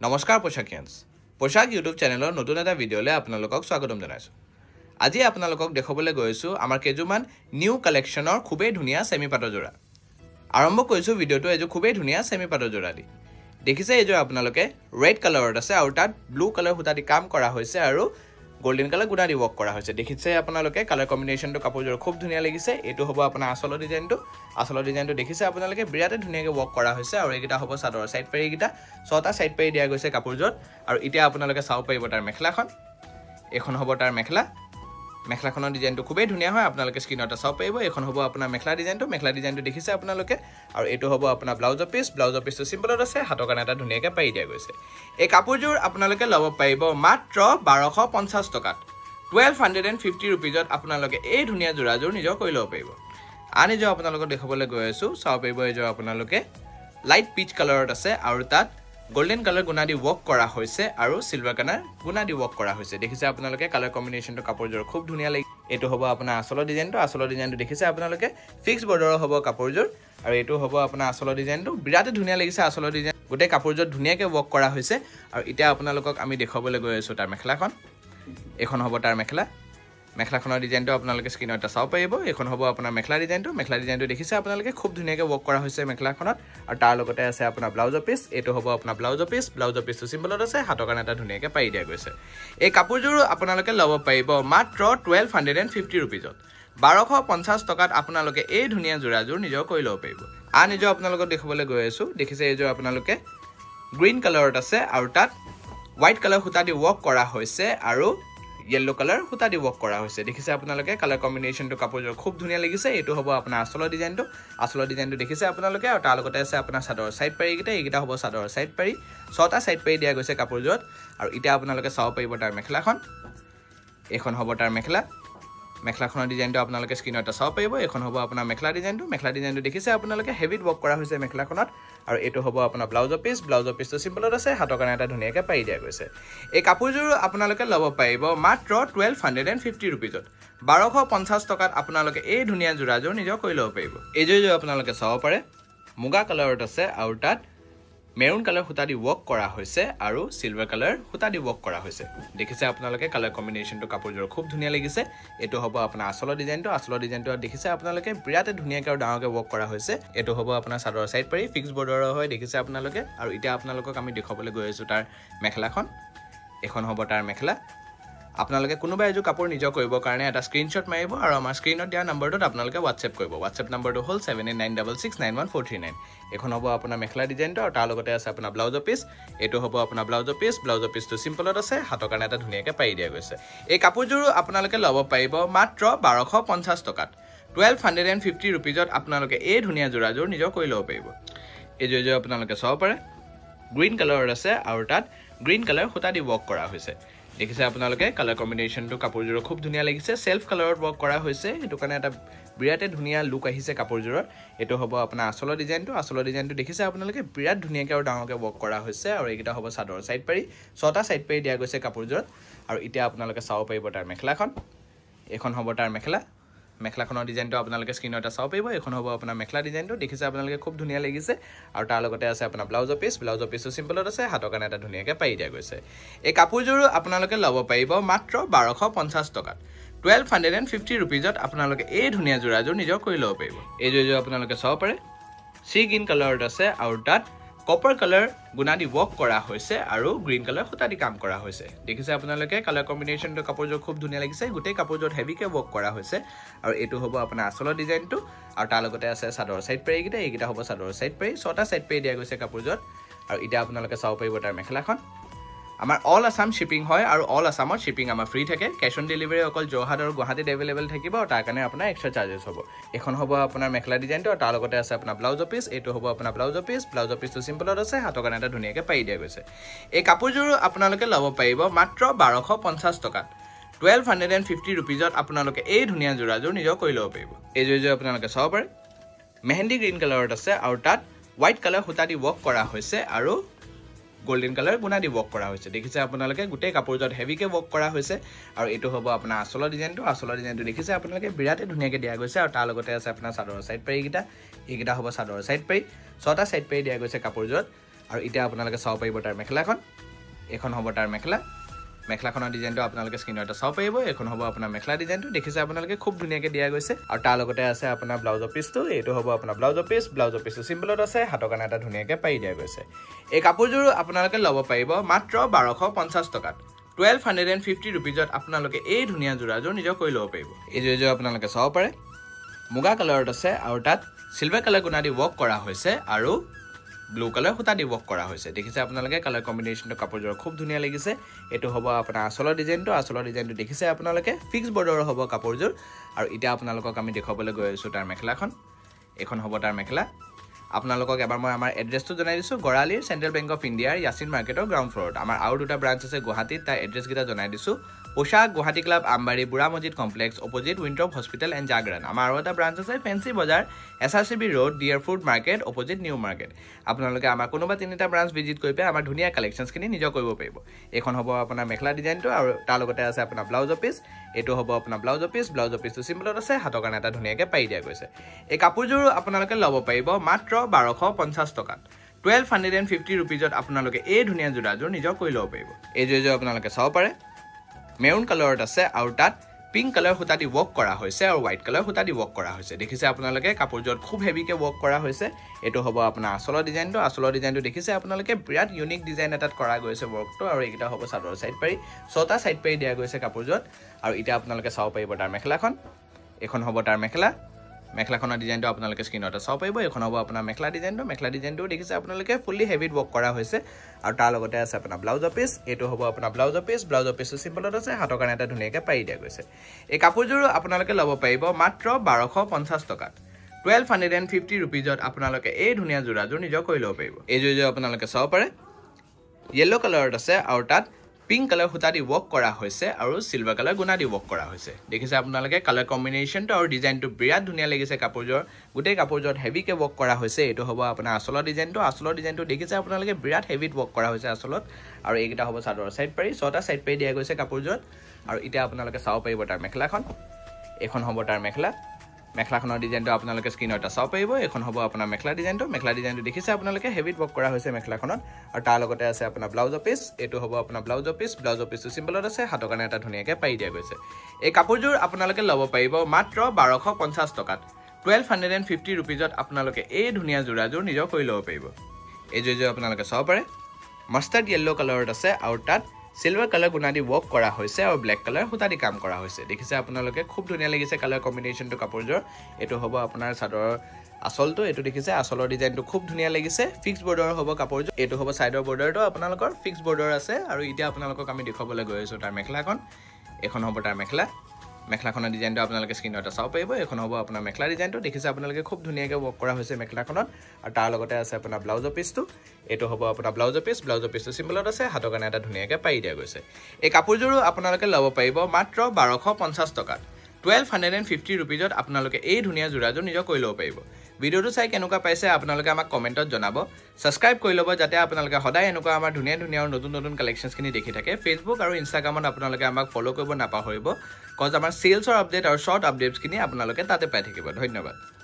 নমস্কাৰ পোশাকিয়ানছ পোশাক ইউটিউব চেনেলৰ নতুন এটা ভিডিঅ'লৈ আপোনালোকক স্বাগতম জনাইছো। আজি আপোনালোকক দেখাবলৈ গৈছো আমাৰ কেজুমান নিউ কালেকশ্যনৰ খুবেই ধুনীয়া সেমি পাটৰ জোৰা। আৰম্ভ কৰিছো ভিডিঅ'টো এজো খুবেই ধুনীয়া সেমি পাটৰ জোৰা দি। দেখিছে এজো আপোনালোকে ৰেড কালাৰত আছে আৰু তাত ব্লু কালাৰ সুতা দি কাম কৰা হৈছে আৰু গোল্ডেন কালাৰ গুণা দি ৱৰ্ক কৰা হৈছে। দেখিছে আপোনালোকে কালাৰ কম্বিনেশ্যনটো কাপোৰযোৰ খুব ধুনীয়া লাগিছে। এটো হ'ব আপোনাৰ আসলৰ ডিজাইনটো দেখিছে আপোনালোকে বিৰাটে ধুনীয়াকৈ ৱৰ্ক কৰা হৈছে আৰু এইটা হ'ব চাদৰ সাইড পাৰি গিটা ছটা সাইড পাৰি দিয়া গৈছে কাপোৰযোৰ। আৰু এতিয়া আপোনালোকে চাও পাৰিব তাৰ মেখলাখন। এখন হ'ব তাৰ মেখলাখনৰ ডিজাইনটো খুবেই ধুনীয়া হয়। আপোনালোকে স্ক্ৰিনতে চাও পাৰিব। এখন হ'ব আপোনাৰ মেখলা ডিজাইনটো দেখিছে আপোনালোকে। আৰু এটো হ'ব আপোনাৰ ব্লাউজৰ পিছটো সিম্পলত আছে, হাতৰ কানে এটা ধুনীয়াকৈ পাৰি দিয়া গৈছে। এই কাপোৰযোৰ আপোনালোকে ল'ব পাৰিব মাত্ৰ 1250 টকাত। 1250 रुपीजত আপোনালোকে এই ধুনীয়া জোৰাযোৰ নিজৰ কৰি ল'ব পাৰিব। আন এযোৰ আপোনালোকক দেখাবলৈ গৈ আছো, চাও পাৰিব এযোৰ আপোনালোকে লাইট পিচ কালাৰত আছে আৰু তাত গোল্ডেন কালাৰ গুণা দি ৱৰ্ক কৰা হৈছে আৰু সিলভাৰ কালাৰ গুণা দি ৱৰ্ক কৰা হৈছে। দেখিছে আপোনালোকে কালাৰ কম্বিনেশ্যনটো কাপোৰযোৰ খুব ধুনীয়া লাগে। এটো হ'ব আপোনাৰ আসলৰ ডিজাইনটো দেখিছে আপোনালোকে ফিক্স বৰ্ডাৰৰ হ'ব কাপোৰযোৰ। আৰু এটো হ'ব আপোনাৰ আসলৰ ডিজাইনটো বিৰাটে ধুনীয়া লাগিছে। আসলৰ ডিজাইন গোটেই কাপোৰযোৰ ধুনীয়াকৈ ৱৰ্ক কৰা হৈছে। আৰু এতিয়া আপোনালোকক আমি দেখাবলৈ গৈ আছো তাৰ মেখলাখন। এখন হ'ব তাৰ মেখলাখনৰ ডিজাইনটো আপোনালোকে স্ক্ৰিনতে চাও পাৰিব। এখন হ'ব আপোনাৰ মেখলা ডিজাইনটো দেখিছে আপোনালোকে খুব ধুনীয়াকৈ ৱৰ্ক কৰা হৈছে মেখলাখনত। আৰু তাৰ লগতে আছে আপোনাৰ ব্লাউজৰ পিছ। এটো হ'ব আপোনাৰ ব্লাউজৰ পিছটো সিম্পলত আছে, হাতৰ কানে এটা ধুনীয়াকৈ পাৰি দিয়া গৈছে। এই কাপোৰযোৰ আপোনালোকে ল'ব পাৰিব মাত্ৰ 1250 रुपीजত। 1250 টকাত আপোনালোকে এই ধুনীয়া জোৰাযোৰ নিজৰ কৰি ল'ব পাৰিব। আন এযোৰ আপোনালোকক দেখাবলৈ গৈ আছো, দেখিছে এযোৰ আপোনালোকে গ্ৰীণ কালাৰত আছে আৰু তাত হোৱাইট কালাৰ সুতা দি ৱৰ্ক কৰা হৈছে আৰু येलो কালাৰ সুতা দি ৱৰ্ক কৰা হৈছে। দেখিছে আপোনালোকে কালাৰ কম্বিনেশ্যনটো কাপোৰযোৰ খুব ধুনীয়া লাগিছে। এটো হ'ব আপোনাৰ আসলৰ ডিজাইনটো দেখিছে আপোনালোকে। আৰু তাৰ লগতে আছে আপোনাৰ চাদৰ সাইড পাৰি এইকেইটা হ'ব চাদৰ সাইড পাৰি, ছটা সাইড পাৰি দিয়া গৈছে কাপোৰযোৰত। আৰু এতিয়া আপোনালোকে চাও পাৰিব তাৰ মেখলাখন। এখন হ'ব তাৰ মেখলাখনৰ ডিজাইনটো আপোনালোকে স্ক্ৰিনতে চাও পাৰিব। এখন হ'ব আপোনাৰ মেখলা ডিজাইনটো দেখিছে আপোনালোকে হেভিত ৱৰ্ক কৰা হৈছে মেখলাখনত। আৰু এটো হ'ব আপোনাৰ ব্লাউজৰ পিছটো সিম্পলত আছে, হাতৰ কানে এটা ধুনীয়াকৈ পাৰি দিয়া গৈছে। এই কাপোৰযোৰ আপোনালোকে ল'ব পাৰিব মাত্ৰ 1250 रुपीजত। 1250 টকাত আপোনালোকে এই ধুনীয়া জোৰাযোৰ নিজৰ কৰি ল'ব পাৰিব। এইযোৰ আপোনালোকে চাব পাৰে মুগা কালাৰত আছে আৰু তাত মেৰুন কালাৰ সুতা দি ৱৰ্ক কৰা হৈছে আৰু সিলভাৰ কালাৰ সুতা দি ৱৰ্ক কৰা হৈছে। দেখিছে আপোনালোকে কালাৰ কম্বিনেশ্যনটো কাপোৰযোৰ খুব ধুনীয়া লাগিছে। এটো হ'ব আপোনাৰ আসলৰ ডিজাইনটো দেখিছে আপোনালোকে বিৰাটে ধুনীয়াকৈ আৰু ডাঙৰকৈ ৱৰ্ক কৰা হৈছে। এটো হ'ব আপোনাৰ চাদৰ সাইড পাৰি ফিক্স বৰ্ডাৰৰ হয়, দেখিছে আপোনালোকে। আৰু এতিয়া আপোনালোকক আমি দেখাবলৈ গৈ আছো তাৰ মেখলাখন। এখন হ'ব তাৰ মেখলা। আপোনালোকে কোনোবা এযোৰ কাপোৰ নিজৰ কৰিবৰ কাৰণে এটা স্ক্ৰিনশ্বট মাৰিব আৰু আমাৰ স্ক্ৰিনত দিয়া নম্বৰটোত আপোনালোকে হোৱাটছএপ কৰিব। হোৱাটছএপ নম্বৰটো হ'ল 7896691439। এখন হ'ব আপোনাৰ মেখলা ডিজাইনটো আৰু তাৰ লগতে আছে আপোনাৰ ব্লাউজৰ পিছ। এটো হ'ব আপোনাৰ ব্লাউজৰ পিছটো সিম্পলত আছে, হাতৰ কানে এটা ধুনীয়াকৈ পাৰি দিয়া গৈছে। এই কাপোৰযোৰ আপোনালোকে ল'ব পাৰিব মাত্ৰ 1250 টকাত। 1250 रुपीजত আপোনালোকে এই ধুনীয়া জোৰাযোৰ নিজৰ কৰি ল'ব পাৰিব। এইযোৰ আপোনালোকে চাব পাৰে গ্ৰীণ কালাৰত আছে আৰু তাত গ্ৰীণ কালাৰ সুতা দি ৱৰ্ক কৰা হৈছে। দেখিছে আপোনালোকে কালাৰ কম্বিনেশ্যনটো কাপোৰযোৰৰ খুব ধুনীয়া লাগিছে। সেল্ফ কালাৰত ৱৰ্ক কৰা হৈছে, সেইটো কাৰণে এটা বিৰাটে ধুনীয়া লুক আহিছে কাপোৰযোৰৰ। এটো হ'ব আপোনাৰ আসলৰ ডিজাইনটো দেখিছে আপোনালোকে বিৰাট ধুনীয়াকৈ আৰু ডাঙৰকৈ ৱৰ্ক কৰা হৈছে। আৰু এইকেইটা হ'ব চাদৰ সাইড পাৰি, ছটা সাইড পাৰি দিয়া গৈছে কাপোৰযোৰত। আৰু এতিয়া আপোনালোকে চাব পাৰিব তাৰ মেখলাখন। এখন হ'ব তাৰ মেখলাখনৰ ডিজাইনটো আপোনালোকে স্ক্ৰিনতে চাব পাৰিব। এখন হ'ব আপোনাৰ মেখলা ডিজাইনটো দেখিছে আপোনালোকে খুব ধুনীয়া লাগিছে। আৰু তাৰ লগতে আছে আপোনাৰ ব্লাউজৰ পিছটো সিম্পলত আছে, হাতৰ কানে এটা ধুনীয়াকৈ পাৰি দিয়া গৈছে। এই কাপোৰযোৰ আপোনালোকে ল'ব পাৰিব মাত্ৰ 1250 টকাত। 1250 रुपीजত আপোনালোকে এই ধুনীয়া জোৰাযোৰ নিজৰ কৰি ল'ব পাৰিব। এইযোৰ আপোনালোকে চাব পাৰে সি গ্ৰীণ কালাৰত আছে আৰু তাত কপাৰ কালাৰ গুণা দি ৱৰ্ক কৰা হৈছে আৰু গ্ৰীণ কালাৰ সুতা দি কাম কৰা হৈছে। দেখিছে আপোনালোকে কালাৰ কম্বিনেশ্যনটো কাপোৰযোৰ খুব ধুনীয়া লাগিছে। গোটেই কাপোৰযোৰত হেভিকৈ ৱৰ্ক কৰা হৈছে। আৰু এটো হ'ব আপোনাৰ আসলৰ ডিজাইনটো আৰু তাৰ লগতে আছে চাদৰ সাইড পাৰি এইকেইটা হ'ব চাদৰ সাইড পাৰি, ছটা সাইড পাৰি দিয়া গৈছে কাপোৰযোৰত। আৰু এতিয়া আপোনালোকে চাব পাৰিব তাৰ মেখলাখন। আমাৰ অল আছাম শ্বিপিং হয় আৰু অল আছামত শ্বিপিং আমাৰ ফ্ৰী থাকে। কেছ অন ডেলিভাৰী অকল যোৰহাট আৰু গুৱাহাটীত এভেইলেবল থাকিব আৰু তাৰ কাৰণে আপোনাৰ এক্সট্ৰা চাৰ্জেছ হ'ব। এখন হ'ব আপোনাৰ মেখলা ডিজাইনটো আৰু তাৰ লগতে আছে আপোনাৰ ব্লাউজৰ পিছ। এটো হ'ব আপোনাৰ ব্লাউজৰ পিছটো সিম্পলত আছে, হাতৰ কানে এটা ধুনীয়াকৈ পাৰি দিয়া গৈছে। এই কাপোৰযোৰ আপোনালোকে ল'ব পাৰিব মাত্ৰ 1250 টকাত। 1250 रुपीजত আপোনালোকে এই ধুনীয়া জোৰাযোৰ নিজৰ কৰি ল'ব পাৰিব। এইযোৰ আপোনালোকে চাব পাৰে মেহেন্দি গ্ৰীণ কালাৰত আছে আৰু তাত হোৱাইট কালাৰ সুতা দি ৱৰ্ক কৰা হৈছে আৰু গোল্ডেন কালাৰ গুণা দি ৱৰ্ক কৰা হৈছে। দেখিছে আপোনালোকে গোটেই কাপোৰযোৰত হেভিকৈ ৱৰ্ক কৰা হৈছে। আৰু এটো হ'ব আপোনাৰ আসলৰ ডিজাইনটো দেখিছে আপোনালোকে বিৰাটে ধুনীয়াকৈ দিয়া গৈছে। আৰু তাৰ লগতে আছে আপোনাৰ চাদৰ সাইড পাৰি এইকেইটা হ'ব চাদৰ সাইড পাৰি, ছটা সাইড পাৰি দিয়া গৈছে কাপোৰযোৰত। আৰু এতিয়া আপোনালোকে চাব পাৰিব তাৰ মেখেলাখন এখন হ'ব তাৰ মেখেলা মেখেলাখনৰ ডিজাইনটো আপোনালোকে স্ক্ৰীনত চাব পাৰিব এখন হ'ব আপোনাৰ মেখেলা ডিজাইনটো দেখিছে আপোনালোকে খুব ধুনীয়াকৈ দিয়া গৈছে আৰু তাৰ লগতে আছে আপোনাৰ ব্লাউজৰ পিচটো এইটো হ'ব আপোনাৰ ব্লাউজৰ পিচটো চিম্পলত আছে হাতৰ কাৰণে এটা ধুনীয়াকৈ পাৰি দিয়া গৈছে এই কাপোৰযোৰ আপোনালোকে ল'ব পাৰিব মাত্ৰ 1250 টকাত 1250 rupeesত আপোনালোকে এই ধুনীয়া জোৰাযোৰ নিজৰ কৰি ল'ব পাৰিব এই জোৰাযোৰ আপোনালোকে চাব পাৰে মুগা কালাৰত আছে আৰু তাত সিলভাৰ কালাৰ গুণা দি ৱৰ্ক কৰা হৈছে আৰু ব্লু কালাৰ সুতা দি ৱৰ্ক কৰা হৈছে দেখিছে আপোনালোকে কালাৰ কম্বিনেশ্যনটো কাপোৰযোৰ খুব ধুনীয়া লাগিছে এটো হ'ব আপোনাৰ আচলৰ ডিজাইনটো দেখিছে আপোনালোকে ফিক্স বৰ্ডৰ হ'ব কাপোৰযোৰ আৰু এতিয়া আপোনালোকক আমি দেখাবলৈ গৈ আছো তাৰ মেখেলাখন এখন হ'ব তাৰ মেখেলা আপোনালোকক এবাৰ মই আমাৰ এড্ৰেছটো জনাই দিছো গৰালিৰ সেন্ট্ৰেল বেংক অফ ইণ্ডিয়াৰ ইয়াছিন মাৰ্কেটৰ গ্ৰাউণ্ড ফ্ল'ৰত আমাৰ আৰু দুটা ব্ৰাঞ্চ আছে গুৱাহাটীত তাৰ এড্ৰেছ কেইটা জনাই দিছো পোশাক গুৱাহাটী ক্লাব আমবাৰী বুঢ়া মছজিদ complex opposite Wintop hospital and জাগৰান আমাৰ আৰু এটা ব্ৰাঞ্চ আছে Fancy Bazar SRCB road dear food market opposite new market আপোনালোকে আমাৰ কোনোবা তিনিটা ব্ৰাঞ্চ ভিজিট কৰি পাই আমাৰ ধুনীয়া কালেকশ্যনছখিনি নিজৰ কৰিব পাৰিব এখন হ'ব আপোনাৰ মেখেলা ডিজাইনটো আৰু তাৰ লগতে আছে আপোনাৰ ব্লাউজৰ পিচ এইটো হ'ব আপোনাৰ ব্লাউজৰ পিচটো চিম্পলত আছে হাতৰ কাৰণে এটা ধুনীয়াকৈ পাৰি দিয়া গৈছে এই কাপোৰযোৰ আপোনালোকে ল'ব পাৰিব মাত্ৰ 1250 টকাত 1250 rupeesত আপোনালোকে এই ধুনীয়া জোৰাযোৰ নিজৰ কৰি ল'ব পাৰিব এই জোৰাযোৰ আপোনালোকে চাব পাৰে মেৰুন কালাৰত আছে আৰু তাত পিংক কালাৰ সুতা দি ৱৰ্ক কৰা হৈছে আৰু হোৱাইট কালাৰ সুতা দি ৱৰ্ক কৰা হৈছে দেখিছে আপোনালোকে কাপোৰযোৰত খুব হেভিকে ৱৰ্ক কৰা হৈছে এটো হ'ব আপোনাৰ আচলৰ ডিজাইনটো দেখিছে আপোনালোকে বিৰাট ইউনিক ডিজাইন এটাত কৰা গৈছে ৱৰ্কটো আৰু এইটা হ'ব চাদৰ সাইড পাৰি ছটা সাইড পাৰি দিয়া গৈছে কাপোৰযোৰত আৰু এতিয়া আপোনালোকে চাব পাৰিব তাৰ মেখেলাখন এখন হ'ব তাৰ মেখেলাখনৰ ডিজাইনটো আপোনালোকে স্ক্ৰীনত চাব পাৰিব এখন হ'ব আপোনাৰ মেখেলা ডিজাইনটো দেখিছে আপোনালোকে ফুলি হেভিত ৱৰ্ক কৰা হৈছে আৰু তাৰ লগতে আছে আপোনাৰ ব্লাউজৰ পিচ এইটো হ'ব আপোনাৰ ব্লাউজৰ পিচটো চিম্পলত আছে হাতৰ কাৰণে এটা ধুনীয়াকৈ পাৰি দিয়া গৈছে এই কাপোৰযোৰ আপোনালোকে ল'ব পাৰিব মাত্ৰ 1250 টকাত 1250 rupeesত আপোনালোকে এই ধুনীয়া জোৰাযোৰ নিজৰ কৰি ল'ব পাৰিব এই জোৰাযোৰ আপোনালোকে চাব পাৰে ইয়েলো কালাৰত আছে আৰু তাত পিংক কালাৰ সুতা দি ৱৰ্ক কৰা হৈছে আৰু সিলভাৰ কালাৰ গুণা দি ৱৰ্ক কৰা হৈছে দেখিছে আপোনালোকে কালাৰ কম্বিনেশ্যনটো আৰু ডিজাইনটো বিৰাট ধুনীয়া লাগিছে কাপোৰযোৰ গোটেই কাপোৰযোৰত হেভিকে ৱৰ্ক কৰা হৈছে এইটো হ'ব আপোনাৰ আচলৰ ডিজাইনটো দেখিছে আপোনালোকে বিৰাট হেভিত ৱৰ্ক কৰা হৈছে আচলত আৰু এইকেইটা হ'ব চাদৰ সাইড পাৰি ছটা সাইড পাৰি দিয়া গৈছে কাপোৰযোৰত আৰু এতিয়া আপোনালোকে চাব পাৰিব তাৰ মেখেলাখন এখন হ'ব তাৰ মেখেলাখনৰ ডিজাইনটো আপোনালোকে স্ক্ৰীনত চাব পাৰিব এখন হ'ব আপোনাৰ মেখেলা ডিজাইনটো দেখিছে আপোনালোকে হেভিত ৱৰ্ক কৰা হৈছে মেখেলাখনত আৰু তাৰ লগতে আছে আপোনাৰ ব্লাউজৰ পিচ এইটো হ'ব আপোনাৰ ব্লাউজৰ পিচটো চিম্পলত আছে হাতৰ কাৰণে এটা ধুনীয়াকৈ পাৰি দিয়া গৈছে এই কাপোৰযোৰ আপোনালোকে ল'ব পাৰিব মাত্ৰ 1250 টকাত 1250 rupeesত আপোনালোকে এই ধুনীয়া জোৰাযোৰ নিজৰ কৰি ল'ব পাৰিব এই জোৰাযোৰ আপোনালোকে চাব পাৰে মাষ্টাৰ্ড ইয়েলো কালাৰত আছে আৰু তাত সিলভাৰ কালাৰ গুণা দি ৱৰ্ক কৰা হৈছে আৰু ব্লেক কালাৰ সুতা দি কাম কৰা হৈছে দেখিছে আপোনালোকে খুব ধুনীয়া লাগিছে কালাৰ কম্বিনেশ্যনটো কাপোৰযোৰ এইটো হ'ব আপোনাৰ চাদৰ আচলটো এইটো দেখিছে আচলৰ ডিজাইনটো খুব ধুনীয়া লাগিছে ফিক্স বৰ্ডৰ হ'ব কাপোৰযোৰ এইটো হ'ব সাইডৰ বৰ্ডৰটো আপোনালোকৰ ফিক্স বৰ্ডৰ আছে আৰু এতিয়া আপোনালোকক আমি দেখাবলৈ গৈ আছো তাৰ মেখেলাখন এখন হ'ব তাৰ মেখেলাখনৰ ডিজাইনটো আপোনালোকে স্ক্ৰীনত চাব পাৰিব এখন হ'ব আপোনাৰ মেখেলা ডিজাইনটো দেখিছে আপোনালোকে খুব ধুনীয়াকৈ ৱৰ্ক কৰা হৈছে মেখেলাখনত আৰু তাৰ লগতে আছে আপোনাৰ ব্লাউজৰ পিচটো এইটো হ'ব আপোনাৰ ব্লাউজৰ পিচটো চিম্পলত আছে হাতৰ কাৰণে এটা ধুনীয়াকৈ পাৰি দিয়া গৈছে এই কাপোৰযোৰ আপোনালোকে ল'ব পাৰিব মাত্ৰ 1250 টকাত 1250 rupeesত আপোনালোকে এই ধুনীয়া জোৰাযোৰ নিজৰ কৰি ল'ব পাৰিব ভিডিঅ'টো চাই কেনেকুৱা পাইছে আপোনালোকে আমাক কমেণ্টত জনাব সাবস্ক্ৰাইব কৰি ল'ব যাতে আপোনালোকে সদায় এনেকুৱা আমাৰ ধুনীয়া আৰু নতুন কালেকশ্যনছখিনি দেখি থাকে ফেচবুক আৰু ইনষ্টাগ্ৰামত আপোনালোকে আমাক ফ'ল' কৰিব নাপাহৰিব কজ আমাৰ চেলছৰ আপডেট আৰু শ্বৰ্ট আপডেটছখিনি আপোনালোকে তাতে পাই থাকিব ধন্যবাদ